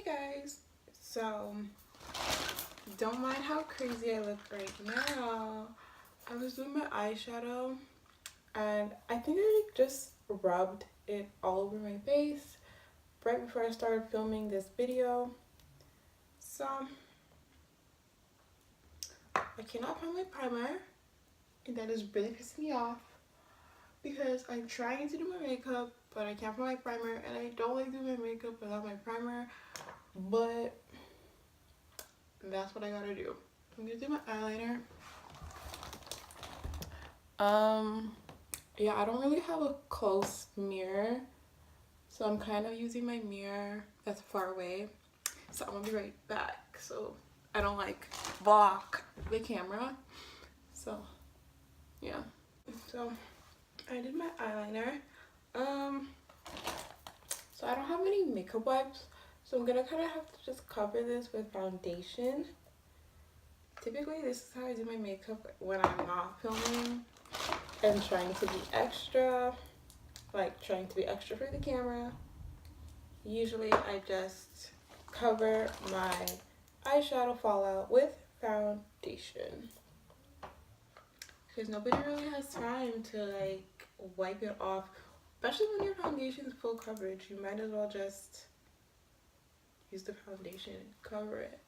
guys, so don't mind how crazy I look right now. I was doing my eyeshadow and I think I just rubbed it all over my face right before I started filming this video. So I cannot find my primer and that is really pissing me off because I'm trying to do my makeup but I can't find my primer, and I don't like doing my makeup without my primer, but that's what I gotta do. I'm gonna do my eyeliner. Yeah, I don't really have a close mirror, so I'm kind of using my mirror that's far away. So I'm gonna be right back so I don't like block the camera. So yeah, so I did my eyeliner. So I don't have any makeup wipes, so I'm gonna kind of have to just cover this with foundation. Typically this is how I do my makeup when I'm not filming and trying to be extra, like trying to be extra for the camera. Usually I just cover my eyeshadow fallout with foundation because nobody really has time to like wipe it off, especially when your foundation is full coverage. You might as well just use the foundation and cover it.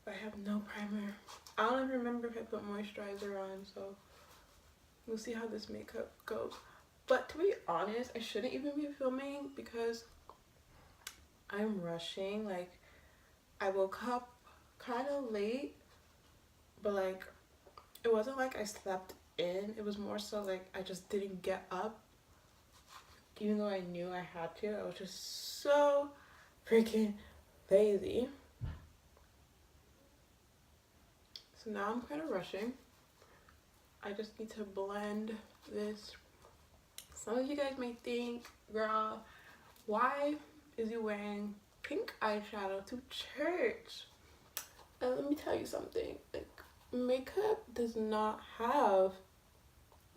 But I have no primer. I don't even remember if I put moisturizer on, so we'll see how this makeup goes. But to be honest, I shouldn't even be filming because I'm rushing. Like, I woke up kind of late, but like it wasn't like I slept in. It was more so like I just didn't get up even though I knew I had to. I was just so freaking lazy. So now I'm kind of rushing. I just need to blend this. Some of you guys may think, girl, why is you wearing pink eyeshadow to church? And let me tell you something, like, makeup does not have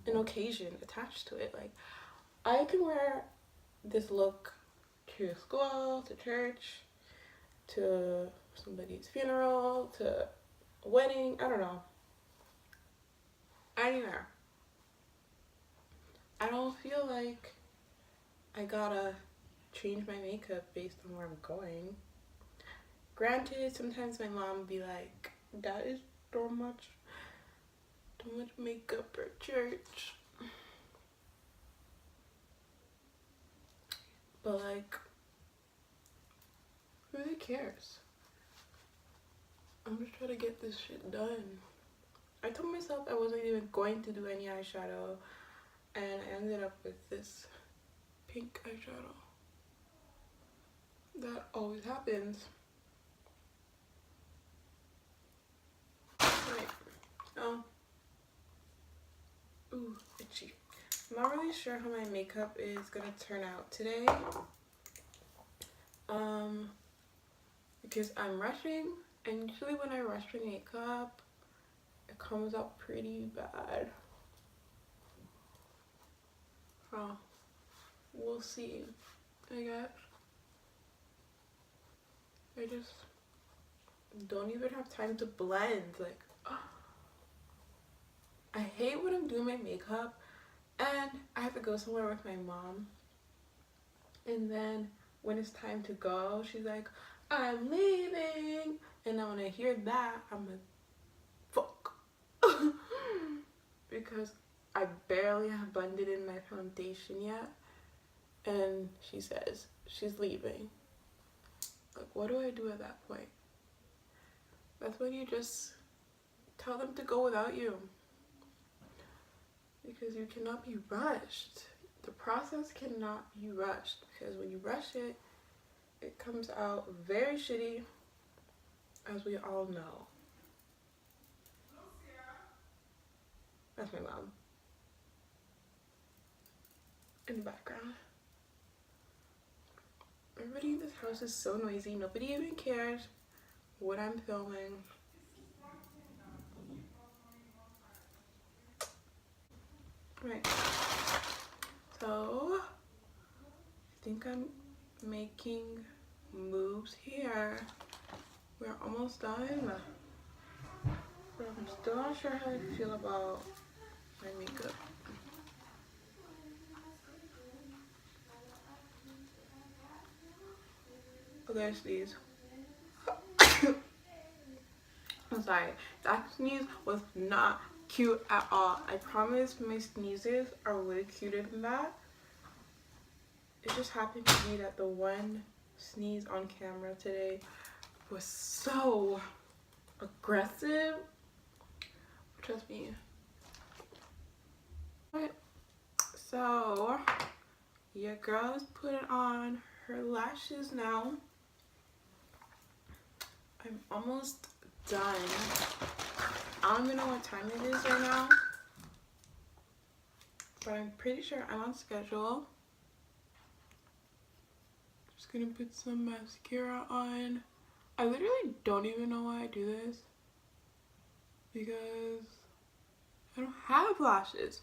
an occasion attached to it. Like, I can wear this look to school, to church, to somebody's funeral, to a wedding, I don't know, anywhere. I don't feel like I gotta change my makeup based on where I'm going. Granted, sometimes my mom would be like, that is too much makeup for church. But like, who really cares? I'm just trying to get this shit done. I told myself I wasn't even going to do any eyeshadow, and I ended up with this pink eyeshadow. That always happens. Right. Oh. Ooh, itchy. I'm not really sure how my makeup is gonna turn out today. Because I'm rushing, and usually when I rush for makeup, it comes out pretty bad. Oh, we'll see, I guess. I just don't even have time to blend. Like, I hate when I'm doing my makeup and I have to go somewhere with my mom, and then when it's time to go, she's like, I'm leaving, and then when I hear that, I'm like, fuck. Because I barely have blended in my foundation yet, and she says she's leaving. Like, what do I do at that point? That's when you just tell them to go without you, because you cannot be rushed. The process cannot be rushed, because when you rush it, it comes out very shitty, as we all know. That's my mom in the background. Everybody in this house is so noisy. Nobody even cares what I'm filming. Right. So I think I'm making moves here. We're almost done. But I'm still not sure how I feel about my makeup. Oh, there's these. I'm sorry. That sneeze was not cute at all. I promise my sneezes are way cuter than that. It just happened to be that the one sneeze on camera today was so aggressive. Trust me. Alright, so your girl is putting on her lashes now. I'm almost done. I don't even know what time it is right now, but I'm pretty sure I'm on schedule. Just gonna put some mascara on. I literally don't even know why I do this because I don't have lashes,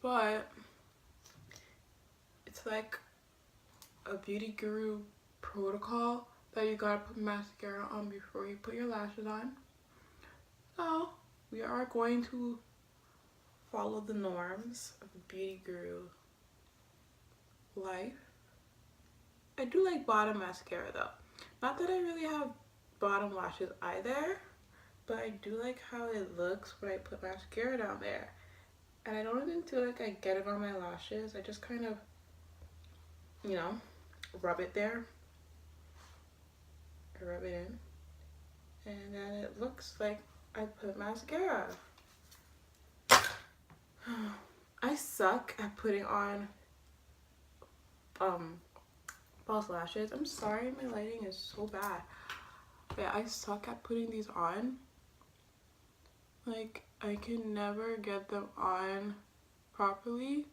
but it's like a beauty guru protocol that you gotta put mascara on before you put your lashes on. So we are going to follow the norms of beauty guru life. I do like bottom mascara though. Not that I really have bottom lashes either, but I do like how it looks when I put mascara down there. And I don't even feel like I get it on my lashes. I just kind of, you know, rub it there. I rub it in. And then it looks like I put mascara. I suck at putting on false lashes. I'm sorry, my lighting is so bad. But yeah, I suck at putting these on. Like, I can never get them on properly.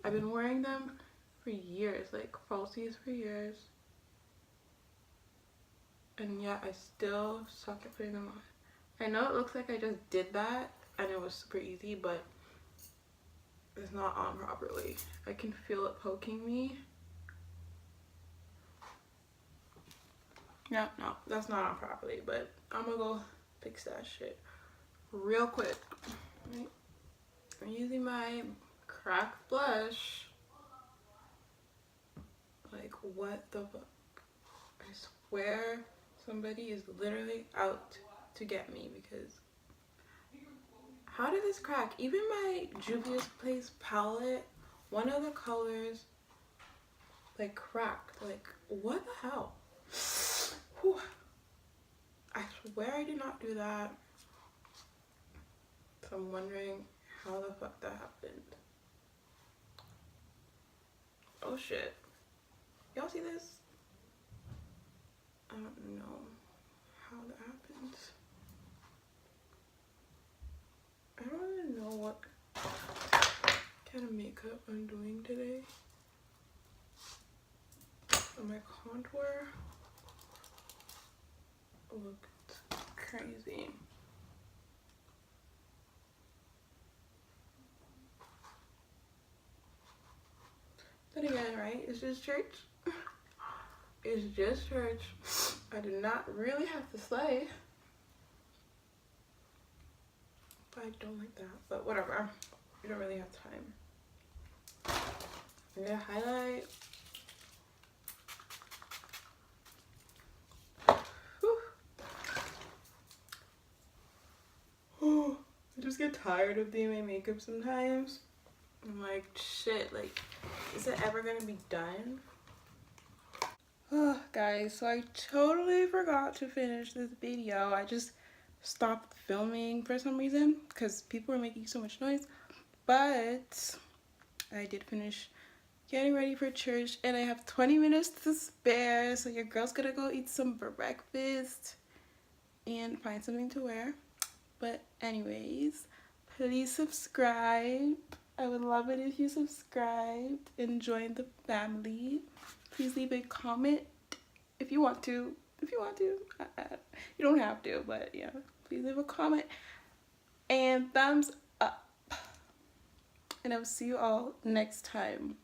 I've been wearing them for years, like falsies for years. And yet I still suck at putting them on. I know it looks like I just did that and it was super easy, but it's not on properly. I can feel it poking me. No, that's not on properly, but I'm gonna go fix that shit real quick. Right. I'm using my cracked blush. Like, what the fuck? I swear somebody is literally out to get me because how did this crack? Even my Juvia's Place palette, one of the colors like cracked. Like, what the hell? Whew. I swear I did not do that. So I'm wondering how the fuck that happened. Oh shit. Y'all see this? I don't know how that happened. I don't even know what kind of makeup I'm doing today. And my contour looked crazy. But again, right? It's just church. It's just church. I did not really have to slay. But I don't like that. But whatever. We don't really have time. I'm gonna highlight. Oh, I just get tired of doing my makeup sometimes. I'm like, shit, like, is it ever gonna be done? Oh, guys, so I totally forgot to finish this video. I just stopped filming for some reason because people were making so much noise. But I did finish getting ready for church and I have 20 minutes to spare. So your girl's gonna go eat some breakfast and find something to wear. But anyways, please subscribe. I would love it if you subscribed and joined the family. Please leave a comment if you want to. If you want to. You don't have to, but yeah. Please leave a comment. And thumbs up. And I will see you all next time.